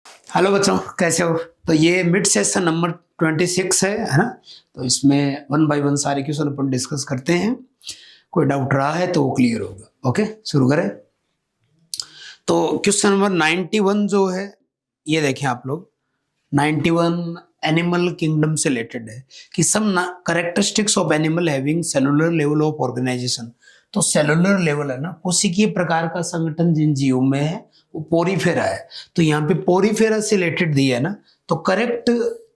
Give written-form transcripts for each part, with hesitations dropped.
Hello बच्चों, कैसे हो? तो ये मिड सेशन नंबर 26 है ना? तो इसमें वन बाय वन सारे क्वेश्चन अपन डिस्कस करते हैं। कोई डाउट रहा है तो वो क्लियर होगा। ओके, शुरू करें। तो क्वेश्चन नंबर 91 जो है, ये देखें आप लोग। 91 एनिमल किंगडम से रिलेटेड है कि some characteristics of animal having cellular level of organisation. तो सेलुलर लेवल है ना, कोशिकीय प्रकार का संगठन जिन जीवों में है वो पोरीफेरा है। तो यहाँ पे पोरीफेरा से रिलेटेड दिया है ना, तो करेक्ट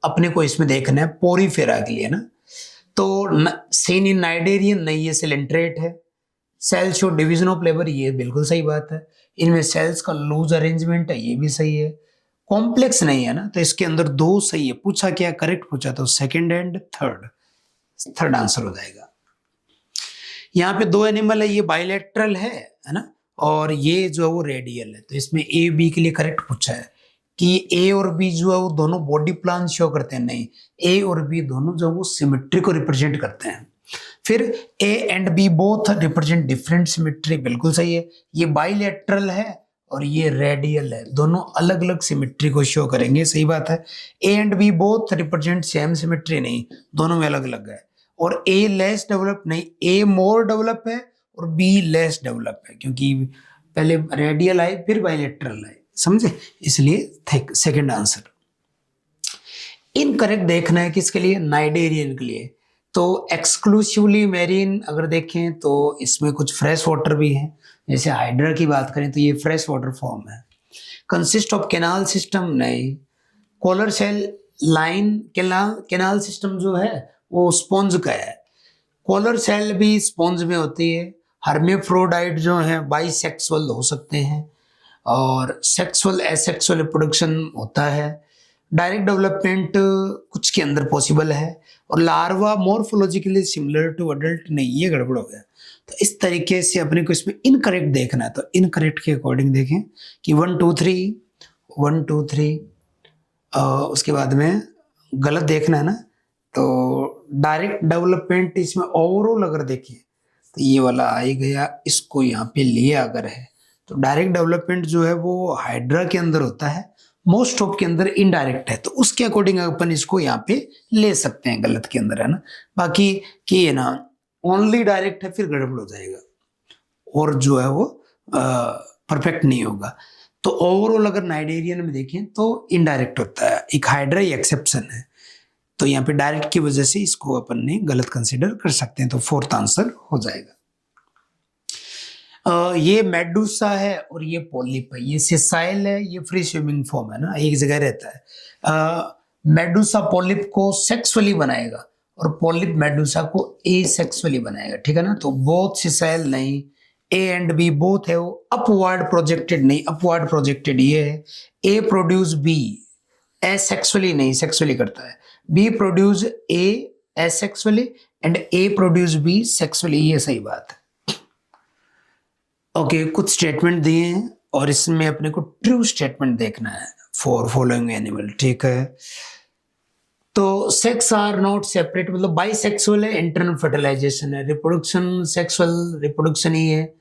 अपने को इसमें देखना है पोरीफेरा के लिए ना। तो सेन इन नाइडेरियन नहीं, ये सिलेंट्रेट है। Cell show division of labour, ये बिल्कुल सही बात है। इनमें सेल्स का लूज अरेंजमेंट है, ये भी सही है। कॉम्प्लेक्स नहीं है ना, तो इसके अंदर दो सही है। पूछा क्या? करेक्ट पूछा, तो second and third, third answer हो जाएगा। यहाँ पे दो एनिमल है, ये बायलैटरल है ना, और ये जो है वो रेडियल है। तो इसमें ए बी के लिए करेक्ट पूछा है कि ए और बी जो है वो दोनों बॉडी प्लान शो करते हैं। नहीं, ए और बी दोनों जो है वो सिमेट्री को रिप्रेजेंट करते हैं। फिर A and B both represent different symmetry, बिल्कुल सही है। ये बाइलेटरल है और ये रेडियल है, दोनों अलग अलग सिमेट्री को शो करेंगे, सही बात है। A and B both represent same symmetry, नहीं, दोनों में अलग अलग है। और ए लेस डेवलप नहीं, ए मोर डेवलप है और बी लेस डेवलप है, क्योंकि पहले रेडियल आए फिर बाइलेटरल आए, समझे? इसलिए सेकंड आंसर। इनकरेक्ट देखना है किसके लिए? नाइडेरियन के लिए। तो एक्सक्लूसिवली मैरीन अगर देखें तो इसमें कुछ फ्रेश वाटर भी है। जैसे हाइड्रा की बात करें तो ये फ्रेश वाटर फॉर्म है। कंसिस्ट ऑफ कैनाल सिस्टम नहीं। Collar cell line canal system जो है वो स्पॉन्ज का है। कॉलर सेल भी स्पॉन्ज में होती है। हर्मेफ्रोडाइट जो है बाइसेक्सुअल हो सकते हैं और सेक्सुअल एसेक्सुअल रिप्रोडक्शन होता है। डायरेक्ट डेवलपमेंट कुछ के अंदर पॉसिबल है। और larva morphologically similar to adult नहीं, ये गड़बड़ हो गया। तो इस तरीके से अपने को इसमें इनकरेक्ट देखना है। तो इनकरेक्ट के अकॉर्डिंग देखें कि 1 2 3 1 2 3, उसके बाद में गलत देखना है ना। तो डायरेक्ट डेवलपमेंट इसमें ओवरऑल अगर देखें तो ये वाला आ ही गया, इसको यहाँ पे लिया अगर है तो डायरेक्ट डेवलपमेंट जो है वो हाइड्रा के अंदर होता है, मोस्ट ऑफ के अंदर इनडायरेक्ट है। तो उसके अकॉर्डिंग अपन इसको यहाँ पे ले सकते हैं, गलत के अंदर है ना। बाकी कि है ना ओनली डायरेक्ट है फिर गड़बड़ हो जाएगा और जो है वो परफेक्ट नहीं होगा। तो ओवरऑल अगर नाइडेरियन में देखें तो इनडायरेक्ट होता है, एक हाइड्रा ही एक्सेप्शन है। तो यहाँ पे डायरेक्ट की वजह से इसको अपन ने गलत कंसिडर कर सकते हैं, तो फोर्थ आंसर हो जाएगा। ये मेडूसा है और ये पॉलिप है। ये सिसाइल है, ये फ्री स्विमिंग फॉर्म है ना, एक जगह रहता है। मेडूसा पॉलिप को सेक्सुअली बनाएगा और पॉलिप मेडूसा को एसेक्सुअली बनाएगा, ठीक है ना। तो बोथ सिसाइल नहीं, ए एंड बी बोथ है वो अपवर्ड प्रोजेक्टेड नहीं, अपवर्ड प्रोजेक्टेड ये है। ए प्रोड्यूस बी एसेक्सुअली नहीं, सेक्सुअली करता है। B produce A asexually and A produce B sexually, ये सही बात है। ओके, कुछ स्टेटमेंट दिए हैं और इसमें अपने को ट्रू स्टेटमेंट देखना है फॉर फॉलोइंग एनिमल, ठीक है। तो सेक्स आर नॉट सेपरेट, मतलब बाइसेक्सुअल है, इंटरनल फर्टिलाइजेशन है, रिप्रोडक्शन सेक्सुअल रिप्रोडक्शन ही है।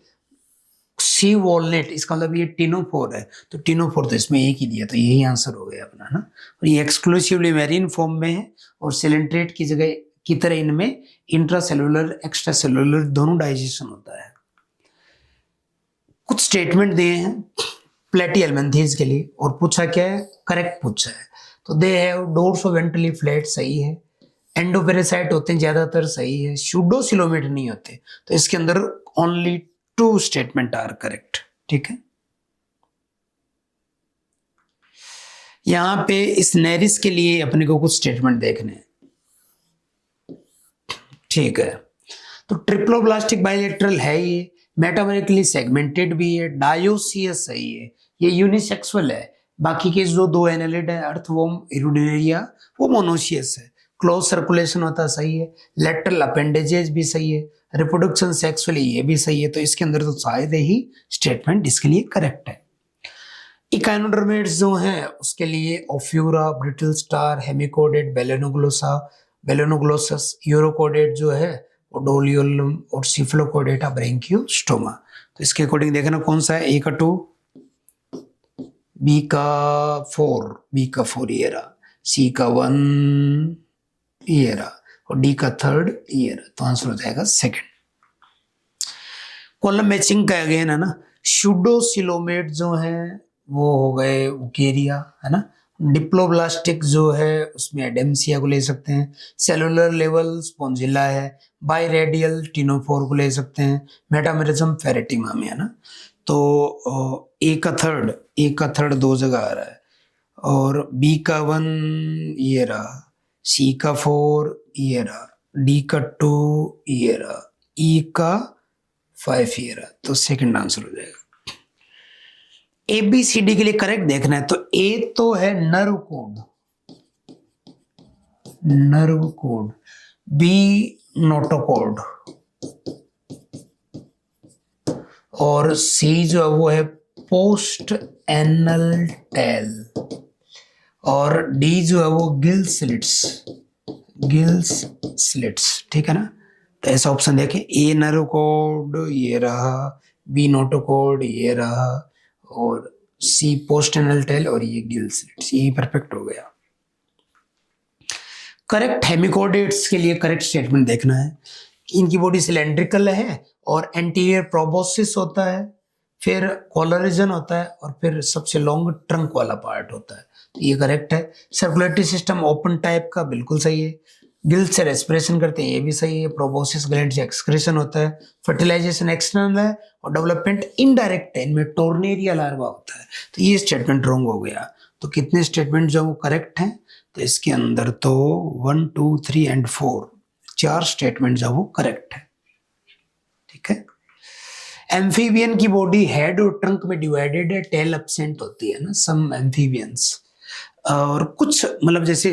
सी वॉलनेट, इसका मतलब ये टिनोफोर है, तो टिनोफोर तो इसमें एक ही दिया, तो यही आंसर हो गया अपना ना। और ये एक्सक्लूसिवली मैरीन फॉर्म में है और सिलेंट्रेट की जगह की तरह इनमें इंट्रासेलुलर एक्स्ट्रा सेलुलर दोनों डाइजेशन होता है। कुछ स्टेटमेंट दिए हैं प्लेटिहेल्मिन्थेस के लिए और पूछा क्या है? करेक्ट पूछा है। तो दे हैव डोर्सोवेंट्रली फ्लैट, सही है। एंडोपेरासाइट होते हैं ज्यादातर, सही है। सूडोसिलोमेट नहीं होते, तो इसके अंदर ओनली 2 स्टेटमेंट आर करेक्ट, ठीक है। यहां पे इस नेरिस के लिए अपने को कुछ स्टेटमेंट देखने हैं, ठीक है। तो ट्रिप्लोब्लास्टिक बाइलेटरल है, ये मेटामोरिकली सेगमेंटेड भी है, डायोसियस सही है, ये यूनिसेक्सुअल है। बाकी के जो 2 एनालिड है अर्थवॉर्म इरुडेरिया वो मोनोशियस है। क्लोज सर्कुलेशन होता सही है। लेटरल अपेंडेजेस भी सही है। रिप्रोडक्शन सेक्सुअली ये भी सही है। तो इसके अंदर तो शायद ही स्टेटमेंट इसके लिए करेक्ट है। इकाइनोडर्मेट्स जो है उसके लिए Ophiura, brittle star, hemichordate, बेलेनोग्लोसा, Balanoglossus, यूरोकोडेट जो है डोलियोलम और सिफ्लोकोडेटा ब्रेंकियोस्टोमा। तो इसके अकॉर्डिंग देखना कौन सा है, ए का 2, बी का 4 ये रहा, सी का 1 ये रहा और डी का 3 ये रहा, तो आंसर हो जाएगा सेकंड। कॉलम मैचिंग का अगेन है ना, सूडोसिलोमेट जो है वो हो गए उकेरिया है ना, डिप्लोब्लास्टिक जो है उसमें एडेम्सिया को ले सकते हैं, सेलुलर लेवल स्पॉन्जिला है, बाइरेडियल टिनोफोर को ले सकते हैं, मेटामेरिज्म फेरेटिमा में है ना। तो ए का थर्ड 2 जगह आ रहा है और बी का 1 ये रहा, सी का 4 ये रहा, डी का 2 ये रहा, ई का 5 ये रहा, तो सेकंड आंसर हो जाएगा। ए बी सी डी के लिए करेक्ट देखना है तो ए तो है नर्व कोड, बी नोटोकोड और सी जो है वो है पोस्ट एनल टेल और डी जो है वो गिल स्लिट्स, ठीक है ना। तो ऐसा ऑप्शन देखें, ए नर्व कोड ये रहा, बी नोटोकोड ये रहा और सी पोस्ट एनल टेल और ये गिल स्लिट्स, ये परफेक्ट हो गया। करेक्ट हेमिकोडेट्स के लिए करेक्ट स्टेटमेंट देखना है कि इनकी बॉडी सिलेंड्रिकल है और एंटीरियर प्रोबोसिस होता है, फिर कॉलर रीजन होता है और फिर सबसे लॉन्ग ट्रंक वाला पार्ट होता है, तो ये करेक्ट है। सर्कुलेटरी सिस्टम ओपन टाइप का बिल्कुल सही है, गिल्स से रेस्पिरेशन करते हैं ये भी सही है, प्रोबोसिस ग्लैंड से एक्सक्रीशन होता है, फर्टिलाइजेशन एक्सटर्नल है और डेवलपमेंट इनडायरेक्ट है, इनमें टोर्नेरिया लार्वा होता है, तो ये स्टेटमेंट रॉन्ग हो गया। तो कितने स्टेटमेंट जो वो करेक्ट हैं, तो इसके अंदर तो 1 2 3 एंड 4 4 स्टेटमेंट जो वो करेक्ट है, ठीक है। एम्फीबियन की बॉडी हेड और ट्रंक में डिवाइडेड है, टेल एब्सेंट होती है ना सम एम्फीबियंस, और कुछ मतलब जैसे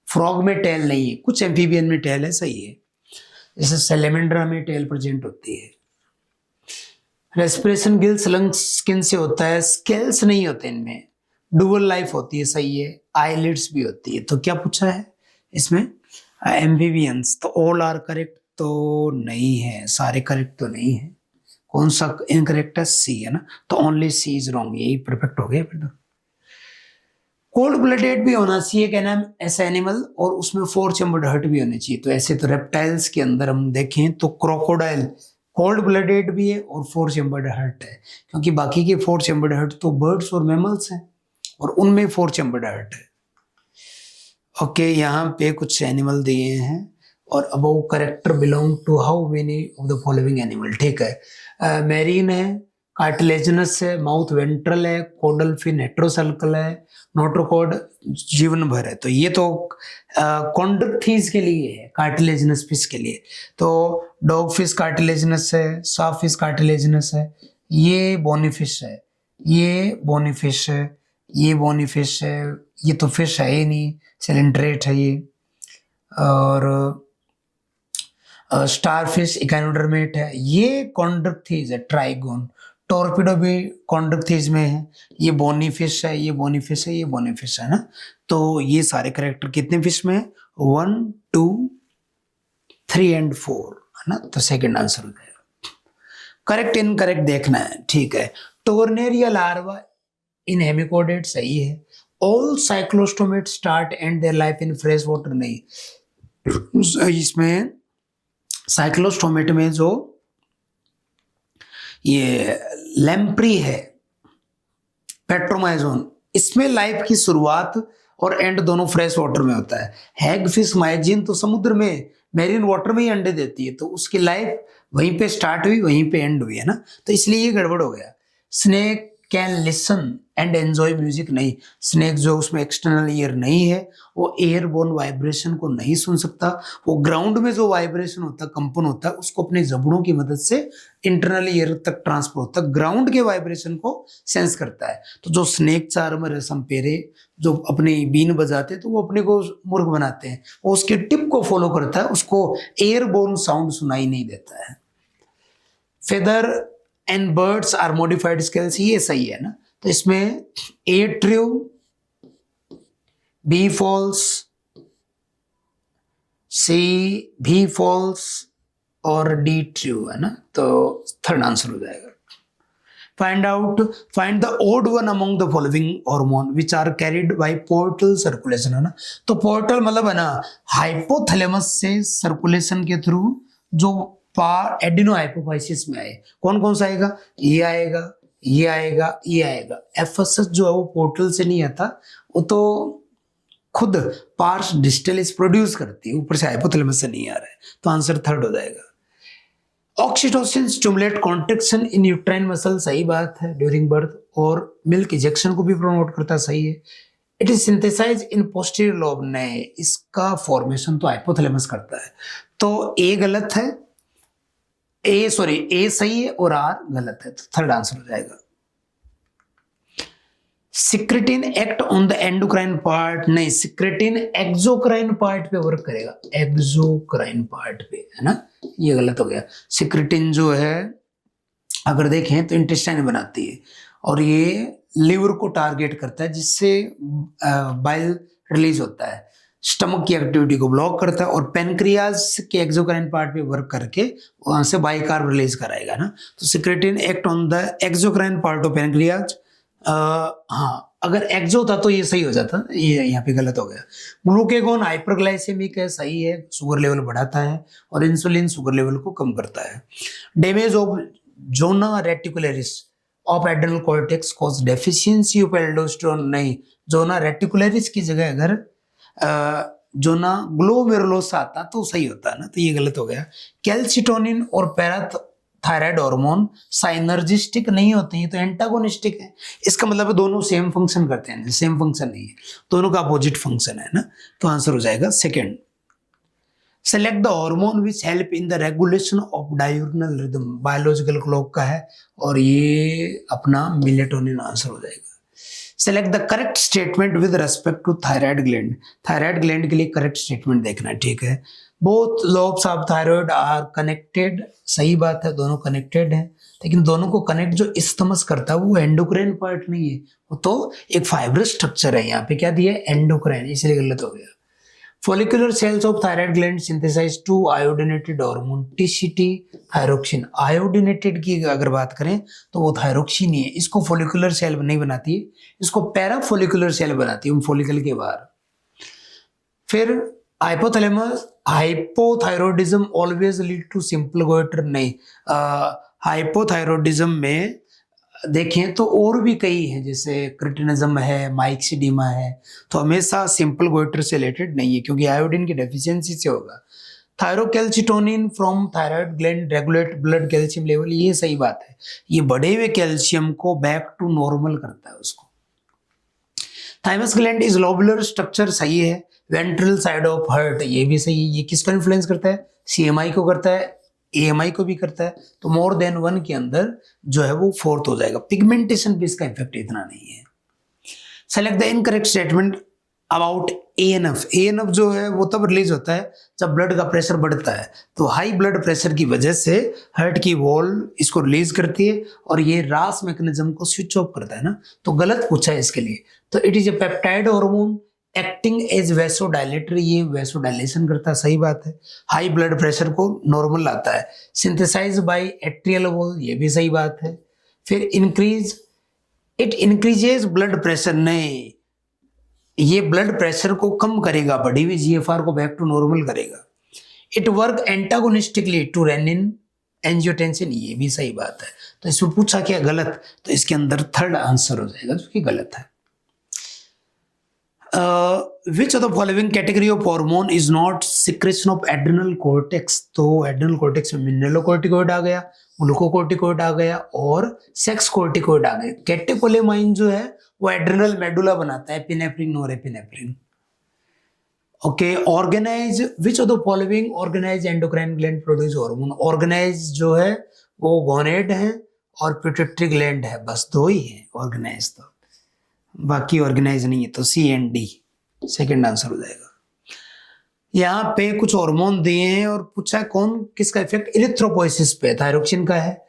फ्रॉग में टेल नहीं है, कुछ एम्फीबियन में टेल है, सही है। जैसे सेलेमेंड्रा में टेल प्रेजेंट होती है। रेस्पिरेशन गिल्स लंग्स स्किन से होता है, स्केल्स नहीं होते इनमें, डुअल लाइफ होती है, सही है। आईलिड्स भी होती है, तो क्या पूछा है इसमें एम्फीबियंस, तो ऑल आर करेक्ट तो नहीं है, सारे करेक्ट तो नहीं है, कौन सा इनकरेक्ट है, सी है ना, तो ओनली सी इज रॉन्ग, यही परफेक्ट हो गया। फिर कोल्ड ब्लडेड भी होना चाहिए क्या नाम ऐसा एनिमल, और उसमें 4 चैम्बर्ड हार्ट भी होने चाहिए। तो ऐसे तो रेप्टाइल्स के अंदर हम देखें तो क्रोकोडाइल कोल्ड ब्लडेड भी है और 4 चैम्बर्ड हार्ट है, क्योंकि बाकी के 4 चैम्बर्ड हार्ट तो बर्ड्स और मैमल्स हैं और उनमें 4 चैम्बर्ड हार्ट है। ओके, यहाँ पे कुछ एनिमल दिए हैं और above character belong to how many of the following animal, ठीक है। मैरीन है, कार्टिलेजिनस है, माउथ वेंट्रल है, कोडल फिन हेट्रोसल्कल है, नोट्रोकोड जीवन भर है, तो ये तो कॉन्ड्रक्थीज के लिए है, कार्टिलेजिनस फिश के लिए। तो डॉग फिश कार्टिलेजिनस है, साफ फिश कार्टिलेजिनस है, ये बोनीफिश है, ये बोनीफिश है, ये बोनीफिश है, ये तो फिश है ही नहीं, सिलेंड्रेट है ये। और स्टारफिश इकाइनोडर्मेट है, ये कॉन्ड्रक्थीज है, ट्राइगोन। टोर्पिडो भी कॉन्ड्रक्थीज में है, ये बोनीफिश है, ये बोनीफिश है, ये बोनीफिश है ना। तो ये सारे करेक्टर कितने फिश में है, 1 2 3 एंड 4 है ना, तो सेकंड आंसर हो जाएगा। करेक्ट इनकरेक्ट देखना है, ठीक है। टोर्नेरिया लार्वा इन हेमिकोडेट सही है। All cyclostomate start and their life in fresh water, नहीं, इसमें साइक्लोस्टोमेट में जो ये लैम्प्री है, पेट्रोमाइजोन, इसमें लाइफ की शुरुआत और एंड दोनों फ्रेश वाटर में होता है। हैगफिश माइजिन तो समुद्र में मेरीन वाटर में ही अंडे देती है, तो उसकी लाइफ वहीं पे स्टार्ट हुई वहीं पे एंड हुई है ना, तो इसलिए ये गड़बड़ हो गया। Snake can listen and enjoy music, नहीं, स्नेक जो उसमें एक्सटर्नल ईयर नहीं है वो एयरबोर्न वाइब्रेशन को नहीं सुन सकता, वो ग्राउंड में जो वाइब्रेशन होता है, कंपन होता है, उसको अपने जबड़ों की मदद से इंटरनल ईयर तक ट्रांसफर होता है, ग्राउंड के वाइब्रेशन को सेंस करता है। तो जो स्नेक चार्मर रेशम पेरे जो अपनी बीन बजाते हैं तो वो अपने को मूर्ख बनाते हैं, वो उसके टिप को फॉलो करता है, उसको एयरबोर्न साउंड सुनाई नहीं देता है। Feather and birds are modified scales, ये सही है ना, तो इसमें A true, B false, C भी फॉल्स और डी ट्रू है ना, तो थर्ड आंसर हो जाएगा। Find the odd one among the following hormone which are carried by portal circulation, है ना। तो पोर्टल मतलब है ना हाइपोथैलेमस से सर्कुलेशन के थ्रू जो पार एडिनो हाइपोफाइसिस में आए, कौन कौन सा आएगा, ये आएगा, ये आएगा, ये आएगा। एफएसएस जो है वो पोर्टल से नहीं आता, वो तो खुद पार्स डिस्टलिस प्रोड्यूस करती है, ऊपर से हाइपोथैलेमस से नहीं आ रहा है। तो आंसर थर्ड हो जाएगा। Oxytocin stimulate contraction in uterine muscle, सही बात है, ड्यूरिंग बर्थ, और मिल्क इजेक्शन को भी प्रमोट करता है, सही है। It is synthesise in posterior lobe, नहीं, इसका फॉर्मेशन तो हाइपोथैलेमस करता है। तो ए गलत है, ए सही है और आर गलत है, तो थर्ड आंसर हो जाएगा। Secretin act on the endocrine part, नहीं, सिक्रेटिन एक्सोक्राइन पार्ट पे वर्क करेगा, एक्सोक्राइन पार्ट पे, है ना, ये गलत हो गया। सिक्रेटिन जो है अगर देखें तो इंटेस्टाइन बनाती है और ये लिवर को टारगेट करता है, जिससे बाइल रिलीज होता है, स्टमक की एक्टिविटी को ब्लॉक करता है और पेनक्रियाज के एक्सोक्राइन पार्ट पे वर्क करके वहां से बाइकार्ब रिलीज कराएगा ना। तो secretin act on the exocrine part of pancreas, हाँ, अगर एक्सो होता तो ये सही हो जाता, ये यहाँ पे गलत हो गया। ग्लूकेगॉन हाइपरग्लाइसेमिक है, सही है, शुगर लेवल बढ़ाता है, और इंसुलिन शुगर लेवल को कम करता है। Damage of zona reticularis of adrenal cortex cause deficiency of aldosterone, नहीं, जोना रेटिकुलरिस की जगह अगर जोना ग्लोमेरुलोसा आता तो सही होता है ना, तो ये गलत हो गया। कैल्सिटोनिन और पैराथायराइड हार्मोन साइनर्जिस्टिक नहीं होते हैं, तो एंटागोनिस्टिक है। इसका मतलब है दोनों सेम फंक्शन करते हैं, सेम फंक्शन नहीं है, दोनों का अपोजिट फंक्शन है ना। तो आंसर हो जाएगा second. Select the hormone which help in the regulation of diurnal rhythm, biological clock का है और ये अपना मेलेटोनिन आंसर हो जाएगा। Select the correct statement with respect to thyroid gland, thyroid gland के लिए करेक्ट स्टेटमेंट देखना है, ठीक है। Both lobes of thyroid are connected, सही बात है, दोनों कनेक्टेड हैं, लेकिन दोनों को कनेक्ट जो इस्टमस करता है वो एंडोक्राइन पार्ट नहीं है, वो तो एक फाइब्रस स्ट्रक्चर है, यहाँ पे क्या दिया है, एंडोक्राइन, इसलिए गलत हो गया। Follicular cells of thyroid gland synthesize two iodinated hormone TCT thyroxine, iodinated की अगर बात करें तो वो थायरोक्सिन ही है, इसको फॉलिकुलर सेल नहीं बनाती है, इसको पैराफोलिकुलर सेल बनाती है फॉलिकल के बाहर। फिर hypothalamus hypothyroidism always lead to simple goitre, नहीं, हाइपोथायरॉयडिज्म में देखें तो और भी कई हैं, जैसे क्रिटिनिज्म है, माइक्सीडीमा है, तो हमेशा सिंपल गोइटर से रिलेटेड नहीं है, क्योंकि आयोडीन की डेफिशिएंसी से होगा। Thyrocalcitonin from thyroid gland regulate blood calcium level, ये सही बात है, ये बढ़े हुए कैल्शियम को बैक टू नॉर्मल करता है उसको। Thymus gland is lobular structure, सही है। वेंट्रल साइड ऑफ हार्ट, ये भी सही है। ये किसको इन्फ्लुएंस करता है, सीएमआई को करता है, एएमआई को भी करता है, तो मोर देन वन के अंदर जो है वो फोर्थ हो जाएगा। पिगमेंटेशन भी इसका इफेक्ट इतना नहीं है। Select the incorrect statement about ANF, ANF जो है वो तब रिलीज होता है जब ब्लड का प्रेशर बढ़ता है, तो हाई ब्लड प्रेशर की वजह से हार्ट की वॉल इसको रिलीज करती है और ये रास मैकेनिज्म को स्विच ऑफ करता है ना, तो गलत पूछा है इसके लिए। तो it is a peptide hormone acting as vasodilator, ये वैसोडाइलेशन करता है, सही बात है। हाई ब्लड प्रेशर को नॉर्मल लाता है। सिंथेसाइज बाय एट्रियल वॉल, ये भी सही बात है। फिर इट इंक्रीजेज ब्लड प्रेशर, नहीं, ये ब्लड प्रेशर को कम करेगा, बढ़ी हुई जीएफआर को बैक टू नॉर्मल करेगा। It work antagonistically to renin angiotensin, ये भी सही बात है। तो इसमें पूछा क्या गलत, तो इसके अंदर थर्ड आंसर हो जाएगा जो कि गलत है। Which of the following category of hormone is not secretion of adrenal cortex, तो adrenal cortex में मिनरलोकॉर्टिकॉइड आ गया, ग्लूकोकॉर्टिकॉइड आ गया और सेक्स कॉर्टिकॉइड आ गए। कैटेकोलेमाइन जो है वो एड्रेनल मेडुला बनाता है, एपिनेफ्रिन और epinephrine. Okay, organise, which of the following organise endocrine gland produce hormone, organise जो है वो गोनेड है और पिट्यूटरी ग्लैंड है, बस दो ही है ऑर्गेनाइज, तो बाकी ऑर्गेनाइज नहीं है, तो सी एंड डी सेकेंड आंसर हो जाएगा। यहाँ पे कुछ हार्मोन दिए हैं और पूछा है कौन किसका इफेक्ट, इरिथ्रोपोइसिस पे, थायरोक्सिन का है,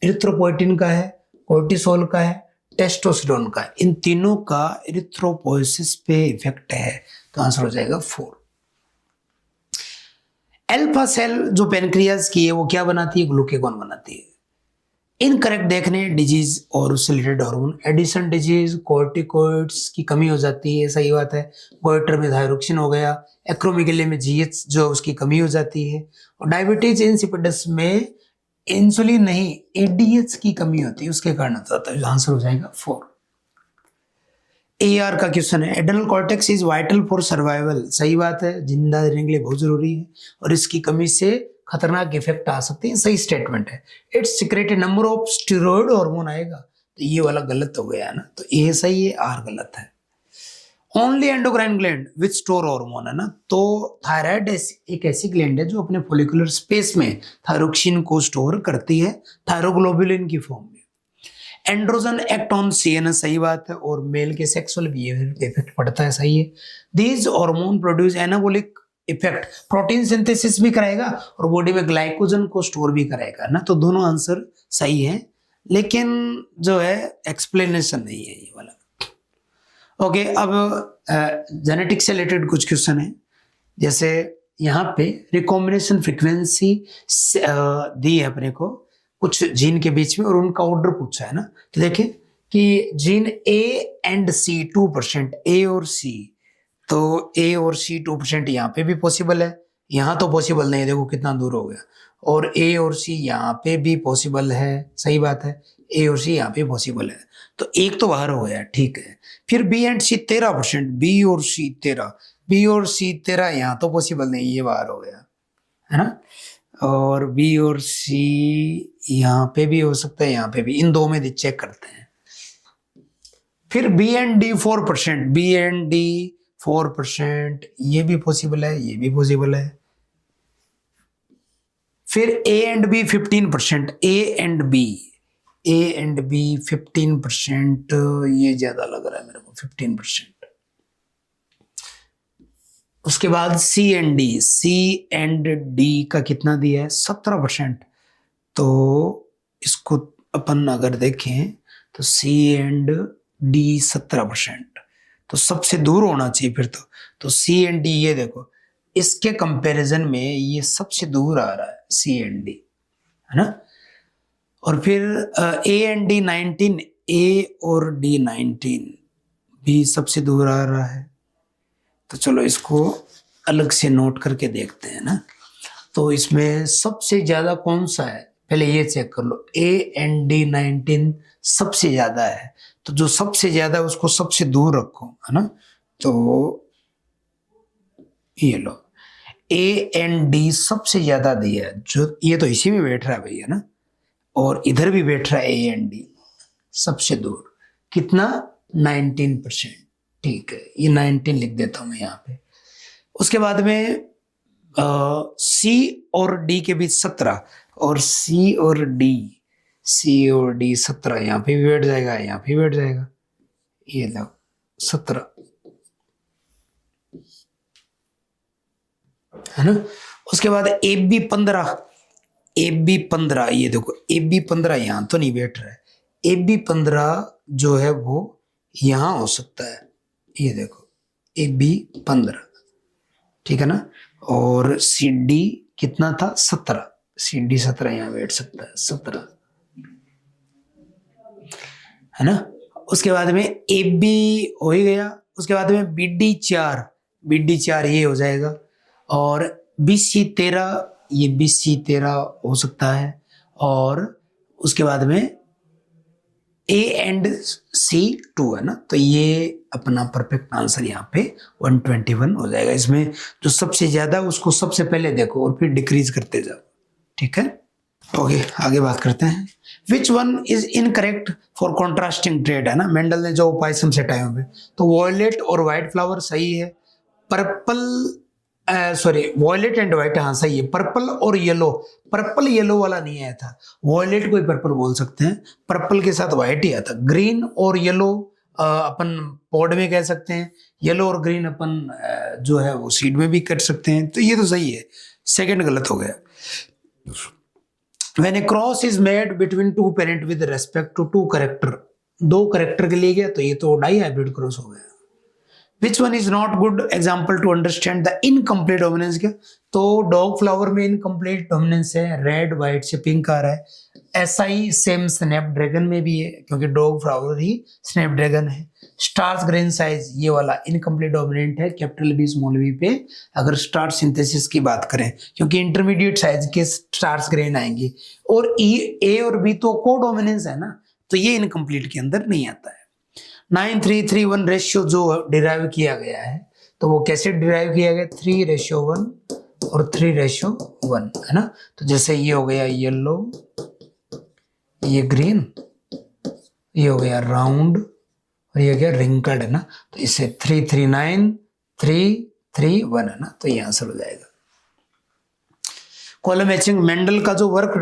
इरिथ्रोपोइटिन का है, कोर्टिसोल का है, टेस्टोस्टेरोन का है, इन तीनों का इरिथ्रोपोइसिस पे इफेक्ट है, तो आंसर हो जाएगा 4। अल्फा सेल जो पेनक्रियाज की है वो क्या बनाती है, ग्लूकेगॉन बनाती है। इनकरेक्ट देखने डिजीज और उससे related hormone, Addison disease, corticoids की कमी हो जाती है, सही बात है। गोइटर में थायरोक्सिन हो गया, एक्रोमेगेली में जीएच जो उसकी कमी हो जाती है, और डायबिटीज इंसिपिडस में इंसुलिन नहीं एडीएच की कमी होती है, उसके कारण होता है। आंसर हो जाएगा 4। AR का क्वेश्चन है, adrenal cortex is vital for survival, सही बात है, जिंदा रहने के लिए बहुत जरूरी है और इसकी कमी से खतरनाक इफेक्ट आ सकते हैं, सही स्टेटमेंट है। It's secreted number of steroid hormone आएगा, तो ये वाला गलत हो गया ना, तो ए सही है, आर गलत है। Only endocrine gland which store hormone है ना, तो थायराइड एक ऐसी ग्लैंड है जो अपने फॉलिकुलर स्पेस में थायरोक्सिन को स्टोर करती है थायरोग्लोबुलिन की फॉर्म में। एंड्रोजन एक्ट ऑन सीएनएस, सही बात है, और मेल के सेक्सुअल बिहेवियर पे इफेक्ट पड़ता है, सही है। These hormone produce anabolic effect, protein synthesis भी कराएगा और बॉडी में ग्लाइकोजन को स्टोर भी कराएगा ना, तो दोनों आंसर सही है, लेकिन जो है एक्सप्लेनेशन नहीं है ये वाला। ओके, अब जेनेटिक्स से रिलेटेड कुछ क्वेश्चन है, जैसे यहाँ पे रिकॉम्बिनेशन फ्रीक्वेंसी दी है अपने को कुछ जीन के बीच में और उनका ऑर्डर पूछा है ना, तो देखें कि जीन ए एंड सी 2%, ए और सी, तो ए और सी 2% यहाँ पे भी पॉसिबल है, यहाँ तो पॉसिबल नहीं है, देखो कितना दूर हो गया, और ए और सी यहाँ पे भी पॉसिबल है, सही बात है, ए और सी यहाँ पे पॉसिबल है, तो एक तो बाहर हो गया, ठीक है। फिर बी एंड सी 13%, बी और सी 13, बी और सी 13 यहाँ तो पॉसिबल नहीं, ये बाहर हो गया है ना, और बी और सी यहाँ पे भी हो सकता है, यहाँ पे भी, इन दो में चेक करते हैं। फिर B and D 4%, B and D 4%, ये भी पॉसिबल है, ये भी पॉसिबल है। फिर A and B 15%, A and B 15%, ये ज्यादा लग रहा है मेरे को 15%। उसके बाद सी एंड डी का कितना दिया है, 17%, तो इसको अपन अगर देखें तो सी एंड डी 17%, तो सबसे दूर होना चाहिए फिर तो सी एंड डी, ये देखो इसके कंपैरिजन में ये सबसे दूर आ रहा है, सी एंड डी, है ना। और फिर ए एंड डी 19, ए और डी 19 भी सबसे दूर आ रहा है, तो चलो इसको अलग से नोट करके देखते हैं ना। तो इसमें सबसे ज्यादा कौन सा है, पहले ये चेक कर लो, ए एंड डी 19 सबसे ज्यादा है, तो जो सबसे ज्यादा है उसको सबसे दूर रखो, है ना। तो ये लो, ए एंड डी सबसे ज्यादा दिया है, जो ये तो इसी में बैठ रहा है भैया ना, और इधर भी बैठ रहा है ए एंड डी, सबसे दूर कितना 19%, ठीक है, ये 19 लिख देता हूं मैं यहाँ पे। उसके बाद में सी और डी के बीच 17, और सी और डी 17, यहाँ पे भी बैठ जाएगा, यहाँ पे भी बैठ जाएगा, ये लो 17, है ना। उसके बाद ए बी 15, ये देखो ए बी 15 यहाँ तो नहीं बैठ रहा है, ए बी 15 जो है वो यहाँ हो सकता है, ये देखो ए बी 15, ठीक है ना। और सी डी कितना था 17, सी डी 17 यहाँ बैठ सकता है, 17, है ना। उसके बाद में ए बी हो ही गया, उसके बाद में बी डी 4 ये हो जाएगा, और बी सी 13, ये बी सी 13 हो सकता है, और उसके बाद में ए एंड सी 2 है ना, तो ये अपना परफेक्ट आंसर यहाँ पे 121 हो जाएगा। इसमें जो सबसे ज्यादा उसको सबसे पहले देखो और फिर डिक्रीज करते जाओ, ठीक है। ओके, आगे बात करते हैं। Which one is incorrect for contrasting trade, है ना, मेंडल ने जो उपाय समझे टाइम पे, तो वॉयलेट और व्हाइट फ्लावर सही है, वॉयलेट एंड व्हाइट, हाँ सही है, पर्पल और येलो, पर्पल येलो वाला नहीं आया था, वॉयलेट को ही पर्पल बोल सकते हैं, पर्पल के साथ व्हाइट ही आता, ग्रीन और येलो अपन पॉड में कह सकते हैं, येलो और ग्रीन अपन जो है वो सीड में भी कर सकते हैं, तो ये तो सही है, सेकंड गलत हो गया। When a cross is made between two parent with respect to two character, 2 character के लिए गया, तो ये तो डाई हाइब्रिड क्रॉस हो गया। Which one is not good example to understand the incomplete dominance? क्या तो डॉग फ्लावर में इनकम्प्लीट डोमिनेंस है, रेड व्हाइट से पिंक आ रहा है, ऐसा ही सेम स्नैपड्रैगन में भी है, क्योंकि डॉग फ्लावर ही स्नैपड्रैगन है। स्टार्च ग्रेन साइज ये वाला इनकम्प्लीट डोमिनेंट है कैपिटल बी स्मॉल बी पे, अगर स्टार्च सिंथेसिस की बात करें, क्योंकि इंटरमीडिएट साइज के स्टार्च ग्रेन आएंगे। और ए और बी तो को डोमिनेंस है ना, तो ये इनकम्प्लीट के अंदर नहीं आता है। 9:3:1 रेशियो जो डिराइव किया गया है, तो वो कैसे डिराइव किया गया, 3:1 और 3:1 है ना। तो जैसे ये हो गया येलो, ये ग्रीन, ये हो गया राउंड, और ये गया रिंकल्ड है ना। तो इससे 3:3:9:3:3:1 है ना, तो ये आंसर हो जाएगा। कॉलम मैचिंग मेंडल का जो वर्क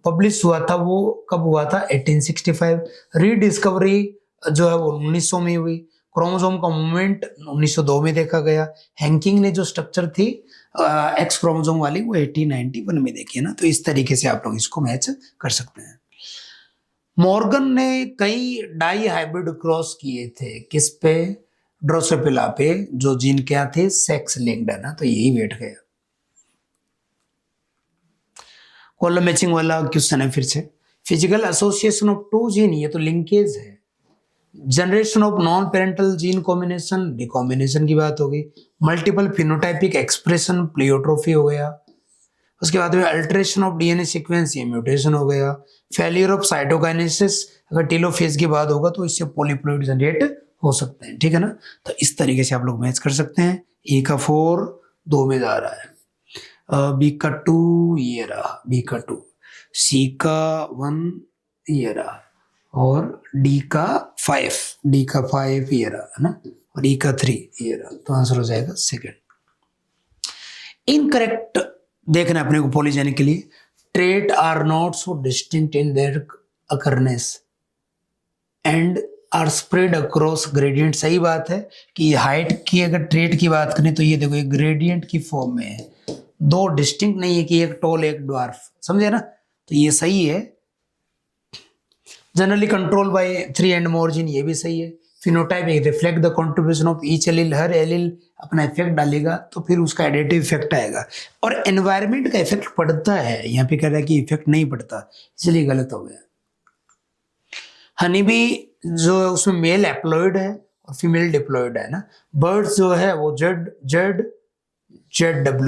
पब्लिश हुआ था वो कब हुआ था, 1865। रीडिस्कवरी जो है वो 1900 में हुई। क्रोमोसोम का मूवमेंट 1902 में देखा गया। हैंकिंग ने जो स्ट्रक्चर थी एक्स क्रोमोसोम वाली वो 1891 में देखी है ना। तो इस तरीके से आप लोग इसको मैच कर सकते हैं। मॉर्गन ने कई डाई हाइब्रिड क्रॉस किए थे, किस पे, ड्रोसोफिला पे, जो जीन क्या थे, सेक्स लिंक्ड है ना, तो यही बैठ गया। कॉलम मैचिंग वाला क्वेश्चन है फिर से। Physical association of two gene, ये तो लिंकेज है। Generation of non parental gene combination, recombination की बात हो गई। मल्टीपल फिनोटाइपिक एक्सप्रेशन, प्लेयोट्रोफी हो गया। उसके बाद में अल्टरेशन ऑफ डीएनए सीक्वेंस, ये म्यूटेशन हो गया। फेलियर ऑफ साइटोकाइनेसिस, अगर टेलोफेज की बात होगा तो इससे पॉलीप्लॉइड जनरेट हो सकते हैं, ठीक है ना। तो इस तरीके से आप लोग मैच कर सकते हैं। ए का 4 2 में जा रहा है, बी का 2 ये रहा, बी का 2, सी का 1 ये रहा, और डी का 5 ये रहा है ना, और ई का 3 ये रहा। तो आंसर हो जाएगा सेकंड। इनकरेक्ट देखना अपने को पॉलीजेनिक के लिए। Trait are not so distinct in their occurrence and are spread across gradient. सही बात है कि हाइट की अगर ट्रेट की बात करें तो ये देखो एक ग्रेडियंट की फॉर्म में है, दो डिस्टिंक्ट नहीं है कि एक टॉल एक ड्वार्फ, समझे ना। तो ये सही है। Generally control by 3 and more gene, ये भी सही है। Phenotype reflect the contribution of each allele, her allele अपना इफेक्ट डालेगा तो फिर उसका एडिटिव इफेक्ट आएगा। और एनवायरनमेंट का इफेक्ट पड़ता है, यहाँ पे कह रहा है कि इफेक्ट नहीं पड़ता, इसलिए गलत हो गया। हनी बी जो है उसमें मेल एप्लॉइड है और फीमेल डिप्लॉइड है ना। बर्ड्स जो है वो जेड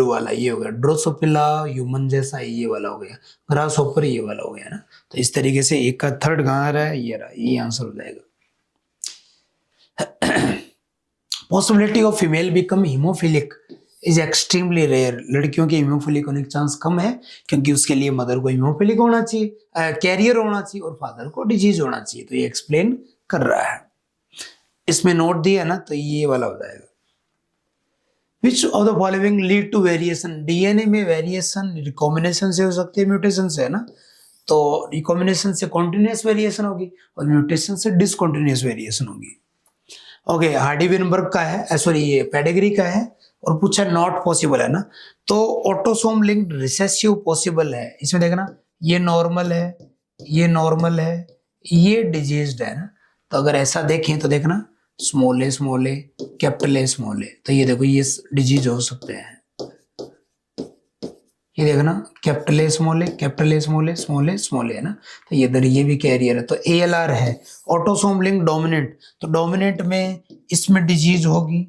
वाला ये हो गया। ड्रोसोफिला ह्यूमन जैसा ये वाला हो गया। ग्रासहोपर ये वाला हो गया ना। तो इस तरीके से एक का थर्ड कहाँ आ रहा है, ये रहा, ये आंसर हो जाएगा। Possibility of female become haemophilic is extremely rare. लड़कियों के हीमोफिलिक होने का चांस कम है, क्योंकि उसके लिए मदर को हीमोफिलिक होना चाहिए, कैरियर होना चाहिए, और फादर को डिजीज होना चाहिए। तो ये एक्सप्लेन कर रहा है। इसमें नोट दिया ना, तो ये वाला हो जाएगा। Which of the following lead to variation? DNA में वेरिएशन रिकॉम्बिनेशन से हो सकती है, म्यूटेशन से, है ना। तो रिकॉम्बिनेशन से कॉन्टिन्यूस वेरिएशन होगी और म्यूटेशन से डिसकॉन्टिन्यूस वेरिएशन होगी। ओके, हार्डी-वेनबर्ग का है, सॉरी ये पेडिग्री का है, और पूछा नॉट पॉसिबल है ना। तो ऑटोसोम लिंक्ड रिसेसिव पॉसिबल है। इसमें देखना ये नॉर्मल है, ये नॉर्मल है, ये डिजीज्ड है ना। तो अगर ऐसा देखें तो देखना small A capital A small A, तो ये देखो ये डिजीज हो सकते हैं। ये देखना capital A small A capital A small A small A small A है ना। तो ये इधर ये भी कैरियर है। तो ALR है ऑटोसोम लिंक डोमिनेंट। तो डोमिनेंट में इसमें डिजीज होगी,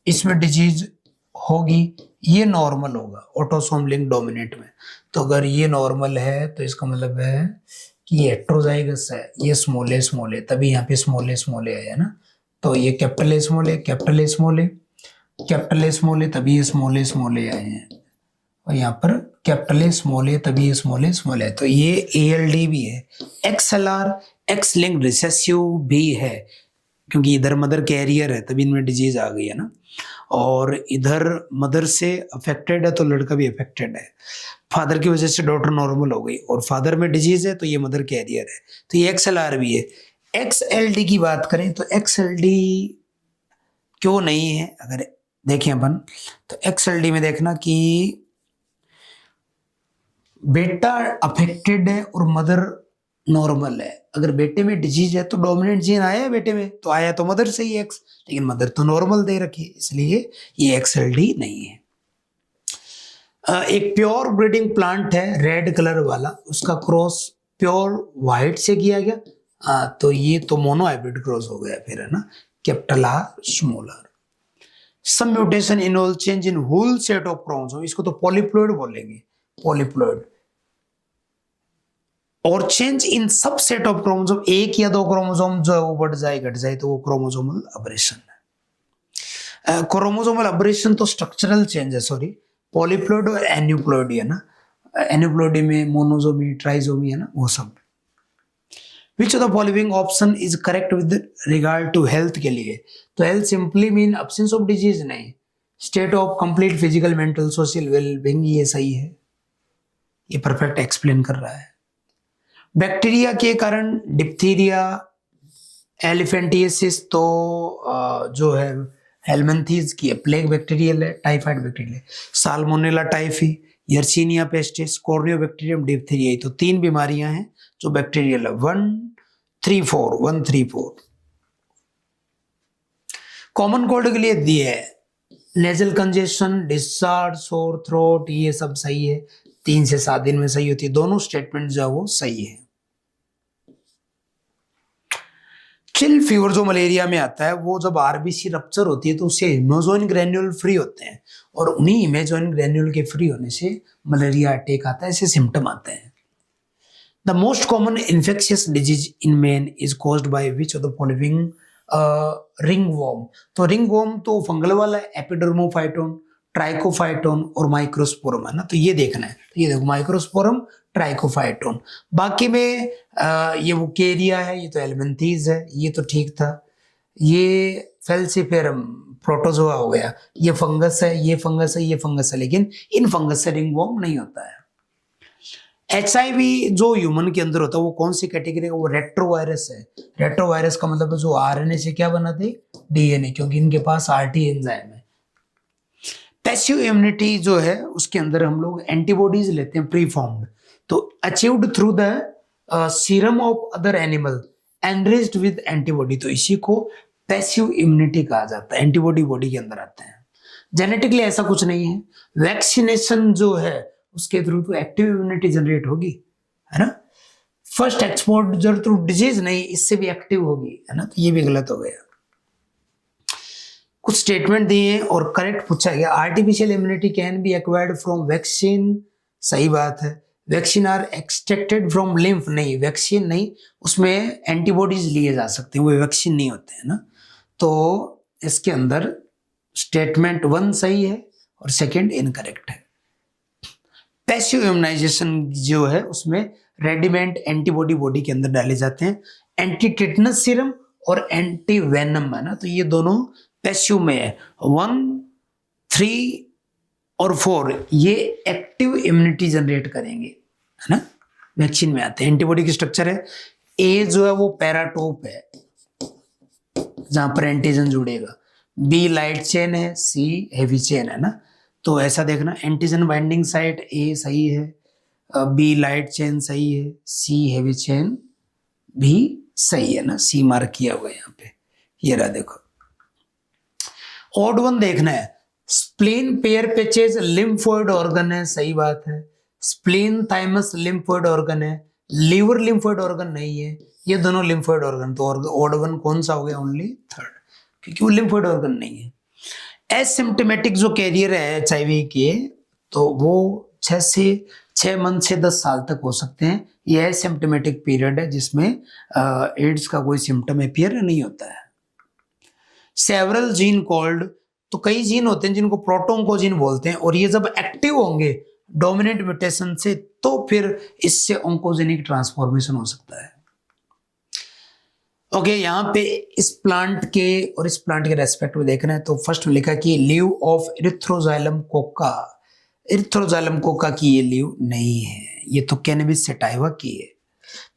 इसमें डिजीज होगी, ये नॉर्मल होगा ऑटोसोम लिंक डोमिनेंट में। तो अगर ये नॉर्मल है तो इसका मतलब है कि ये हेट्रोजाइगस है, ये स्मॉल ए, तभी यहाँ पे स्मॉल ए है ना। तो ये capital A small A capital A small A capital A small A, तभी ये स्मॉल ए आए हैं, और यहाँ पर कैपिटल ए स्मॉल ए, तभी ये स्मॉल ए। तो ये ALD भी है। XLR एक्स लिंक्ड रिसेसिव भी है, क्योंकि इधर मदर कैरियर है तभी इनमें डिजीज आ गई है ना, और इधर मदर से अफेक्टेड है तो लड़का भी अफेक्टेड है। फादर की वजह से डॉटर नॉर्मल हो गई और फादर में डिजीज है तो ये मदर कैरियर है। तो ये XLR भी है। XLD की बात करें तो XLD क्यों नहीं है, अगर देखें अपन तो XLD में देखना कि बेटा अफेक्टेड है और मदर नॉर्मल है। अगर बेटे में डिजीज है तो डोमिनेंट जीन आया है बेटे में, तो आया तो मदर से ही X, लेकिन मदर तो नॉर्मल दे रखी है, इसलिए ये XLD नहीं है। एक प्योर ब्रीडिंग प्लांट है रेड कलर वाला, उसका क्रॉस प्योर व्हाइट से किया गया, तो ये तो मोनो हाइब्रिड क्रॉस हो गया फिर, है ना, capital R small R. Some mutation involve change in whole set of chromosome, इसको तो पॉलीप्लॉइड बोलेंगे, पॉलीप्लॉइड। और चेंज इन सब सेट ऑफ क्रोमोसोम, एक या दो क्रोमोसोम जो है वो बढ़ जाए घट जाए तो वो क्रोमोसोमल अबरेशन है। क्रोमोसोमल अबरेशन तो स्ट्रक्चरल चेंज है, सॉरी, पॉलीप्लॉइड और एन्यूप्लॉइडी है ना, एन्यूप्लॉइडी में मोनोजोमी ट्राइजोमी है ना, वो सब। Which of the following option is correct with regard to health के लिए, तो health simply mean absence of disease नहीं, state of complete physical mental social wellbeing, ये सही है, ये परफेक्ट एक्सप्लेन कर रहा है। बैक्टीरिया के कारण डिप्थीरिया, एलिफेंटियसिस तो जो है हेलमेंथीज की है, प्लेग बैक्टीरियल है, टाइफाइड बैक्टीरियल है, salmonella typhi, yersinia pestis, corynebacterium, diphtheria, तो 3 बीमारियां हैं जो बैक्टीरियल है। 134 कॉमन कोल्ड के लिए दिए है, nasal congestion, discharge, sore throat, ये सब सही है, 3 से 7 दिन में सही होती है, दोनों स्टेटमेंट जो है वो सही है। चिल फीवर जो मलेरिया में आता है, वो जब आरबीसी रप्चर होती है तो उससे इमेजोइन ग्रेन्यूल फ्री होते हैं, और उन्हीं इमेजोइन ग्रेन्यूल के फ्री होने से मलेरिया अटैक आता है, ऐसे सिम्टम आते हैं। The most common infectious disease in man is caused by which of the following ringworm, तो रिंगवॉर्म तो फंगल वाला है, एपिडर्मोफाइटोन, ट्राइकोफाइटोन और माइक्रोस्पोरम है ना, तो ये देखना है, तो ये देखो माइक्रोस्पोरम, ट्राइकोफाइटोन। बाकी में ये वुकेरिया है, ये तो एलमेंथीज है, ये तो ठीक था, ये फेल्सिफेरम प्रोटोजोआ हो गया, ये फंगस है, ये फंगस है, ये फंगस है, लेकिन इन फंगस से रिंगवॉर्म नहीं होता है। HIV जो ह्यूमन के अंदर होता है वो कौन सी कैटेगरी है, वो रेट्रोवायरस है। रेट्रोवायरस का मतलब है जो RNA से क्या बनाते, DNA, क्योंकि इनके पास RT एंजाइम है। पैसिव इम्यूनिटी जो है उसके अंदर हम लोग एंटीबॉडीज लेते हैं प्री फॉर्म्ड, तो achieved through the serum of other animal enriched with antibody, तो इसी को पैसिव इम्यूनिटी कहा जाता है, एंटीबॉडी बॉडी के अंदर आते हैं। जेनेटिकली ऐसा कुछ नहीं है, वैक्सीनेशन जो है उसके थ्रू तो एक्टिव इम्यूनिटी जनरेट होगी, है ना, फर्स्ट एक्सपोजर थ्रू डिजीज नहीं, इससे भी एक्टिव होगी, है ना, तो ये भी गलत हो गया। कुछ स्टेटमेंट दिए हैं और करेक्ट पूछा गया। Artificial immunity can be acquired from vaccine, सही बात है। Vaccine are extracted from lymph, नहीं, वैक्सीन नहीं, उसमें एंटीबॉडीज लिए जा सकते हैं, वो वैक्सीन नहीं होते हैं ना, तो इसके अंदर स्टेटमेंट 1 सही है और सेकंड इनकरेक्ट है। पैसिव इम्यूनाइजेशन जो है उसमें रेडीमेड एंटीबॉडी बॉडी के अंदर डाले जाते हैं, एंटी टिटनस सीरम और एंटी वेनम, है ना, तो ये दोनों पैसिव में है। 1, 3 और 4 ये एक्टिव इम्यूनिटी जनरेट करेंगे, है ना, वैक्सीन में आते हैं। एंटीबॉडी की स्ट्रक्चर है, ए जो है वो पैराटोप है जहां पर एंटीजन जुड़ेगा, बी लाइट चेन है, सी हेवी चेन है ना, तो ऐसा देखना, एंटीजन बाइंडिंग साइट ए सही है, बी लाइट चेन सही है, सी हेवी चेन भी सही है ना, सी मार्क किया हुआ है यहाँ पे, ये रहा देखो। ऑड वन देखना है, स्प्लीन पेयर पेचेज लिम्फोइड ऑर्गन है, सही बात है। स्प्लीन थाइमस लिम्फोइड ऑर्गन है, लीवर लिम्फोइड ऑर्गन नहीं है, ये दोनों लिम्फोइड ऑर्गन, तो ऑड वन कौन सा हो गया, ओनली थर्ड, क्योंकि वो लिम्फोइड ऑर्गन नहीं है। एसिम्प्टोमेटिक जो कैरियर है HIV के, तो वो 6 मंथ से 10 साल तक हो सकते हैं, ये एसिम्प्टोमेटिक पीरियड है जिसमें एड्स का कोई सिम्टम अपीयर नहीं होता है। सेवरल जीन कॉल्ड, तो कई जीन होते हैं जिनको प्रोटोन्कोजीन बोलते हैं, और ये जब एक्टिव होंगे डोमिनेंट म्यूटेशन से तो फिर इससे ऑन्कोजेनिक ट्रांसफॉर्मेशन हो सकता है। ओके, यहाँ पे इस प्लांट के और इस प्लांट के रेस्पेक्ट में देखना है, तो फर्स्ट में लिखा कि leave of Erythroxylum Coca, Erythroxylum Coca की ये लीव नहीं है, ये तो कैनबिस सटाइवा की है।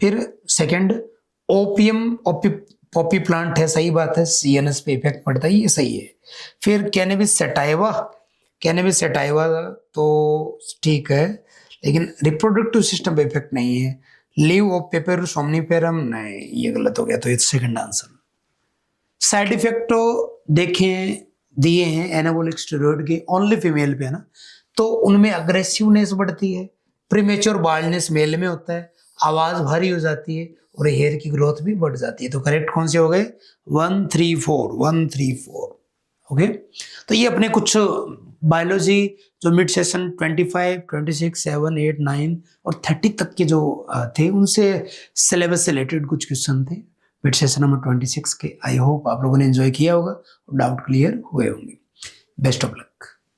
फिर सेकंड, ओपियम पॉपी प्लांट है, सही बात है, CNS पे इफेक्ट पड़ता है, ये सही है। फिर कैनबिस सटाइवा, कैनबिस सटाइवा तो ठीक है, लेकिन रिप्रोडक्टिव सिस्टम पे इफेक्ट नहीं है। लीव ऑफ पेपेरुस सोमनीफेरम, नहीं, ये गलत हो गया, तो ये सेकंड आंसर। साइड इफेक्ट तो देखें दिए हैं एनाबॉलिक स्टेरॉइड के, ओनली फीमेल पे है ना, तो उनमें अग्रेसिवनेस बढ़ती है, प्रीमेच्योर बाल्डनेस मेल में होता है, आवाज़ भारी हो जाती है और हेयर की ग्रोथ भी बढ़ जाती है। तो करेक्ट कौन से हो गए? 134। ओके, तो ये अपने कुछ बायोलॉजी जो मिड सेशन 25, 26, 7, 8, 9 और 30 तक के जो थे उनसे सिलेबस से रिलेटेड कुछ क्वेश्चन थे मिड सेशन नंबर 26 के। आई होप आप लोगों ने एंजॉय किया होगा और डाउट क्लियर हुए होंगे। Best of luck.